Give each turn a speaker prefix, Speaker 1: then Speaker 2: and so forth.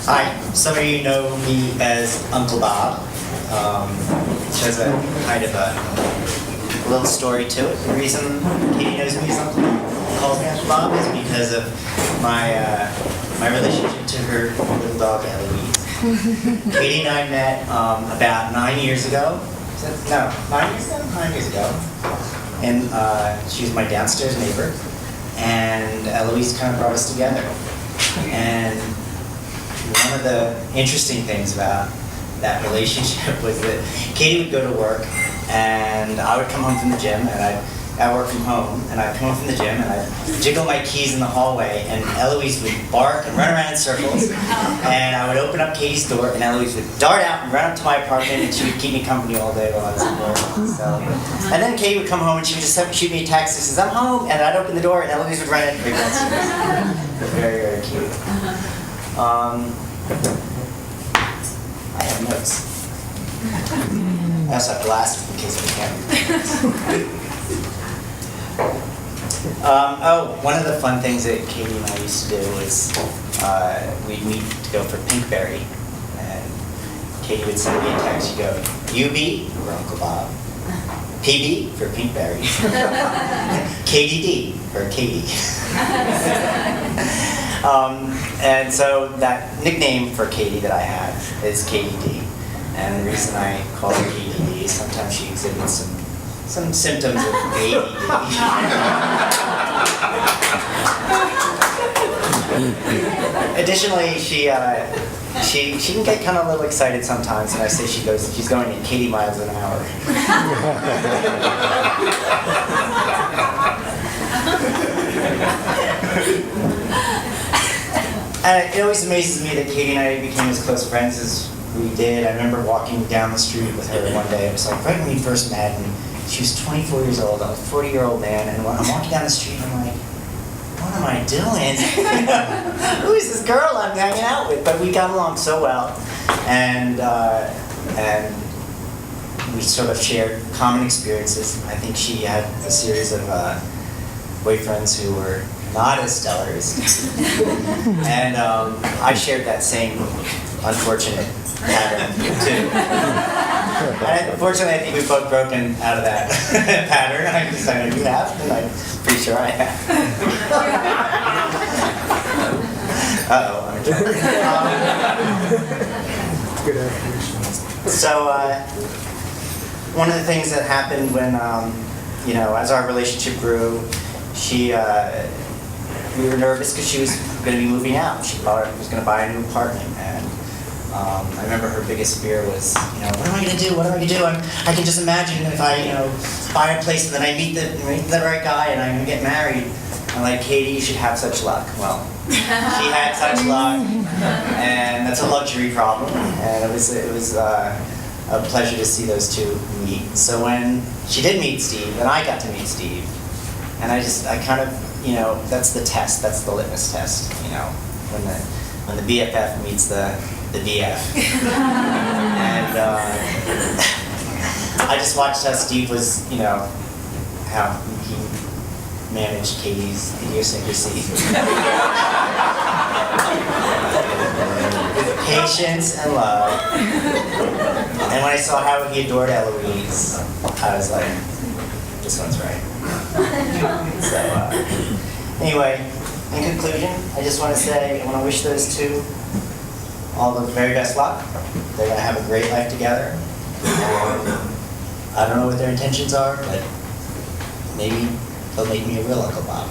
Speaker 1: Hi, some of you know me as Uncle Bob, which has a kind of a little story to it. The reason Katie knows me as Uncle Bob, calls me Uncle Bob, is because of my my relationship to her little dog Eloise. Katie and I met about 9 years ago. No, 9 years ago? 9 years ago. And she was my downstairs neighbor, and Eloise kind of brought us together. And one of the interesting things about that relationship was that Katie would go to work, and I would come home from the gym, and I'd work from home, and I'd come home from the gym, and I'd jiggle my keys in the hallway, and Eloise would bark and run around in circles, and I would open up Katie's door, and Eloise would dart out and run up to my apartment, and she would keep me company all day while I was at work. So, and then Katie would come home, and she would just shoot me a text that says, "I'm home," and I'd open the door, and Eloise would run in. It was very, very cute. I have notes. I also have glasses in case I can't read. One of the fun things that Katie and I used to do was we'd meet to go for Pinkberry, and Katie would send me a text. She'd go, "UB for Uncle Bob, PB for Pinkberry, KDD for Katie." And so that nickname for Katie that I have is KDD. And the reason I call her KDD is sometimes she exhibits some symptoms of ADD. Additionally, she can get kind of a little excited sometimes, and I say she's going at 80 miles an hour. And it always amazes me that Katie and I became as close friends as we did. I remember walking down the street with her one day. It was like right when we first met, and she was 24 years old. I'm a 40-year-old man, and I'm walking down the street, and I'm like, what am I doing? Who is this girl I'm hanging out with? But we got along so well, and we sort of shared common experiences. I think she had a series of boyfriends who were not as stellar as and I shared that same unfortunate pattern too. And unfortunately, I think we've both broken out of that pattern. I know you have, and I'm pretty sure I have. Uh-oh, I'm in trouble. So one of the things that happened when, as our relationship grew, we were nervous because she was going to be moving out. She was going to buy a new apartment, and I remember her biggest fear was, what am I going to do? What am I going to do? I can just imagine if I, buy a place and then I meet the right guy and I'm going to get married. I'm like, Katie, you should have such luck. Well, she had such luck, and that's a luxury problem. And it was a pleasure to see those two meet. So when she did meet Steve, and I got to meet Steve, and I kind of, that's the test, that's the litmus test, when the BFF meets the BF. And I just watched how Steve was, how he managed Katie's idiosyncrasy. With patience and love. And when I saw how he adored Eloise, I was like, this one's right. So, anyway, in conclusion, I just want to say I want to wish those two all the very best luck. They're going to have a great life together. I don't know what their intentions are, but maybe they'll make me a real Uncle Bob.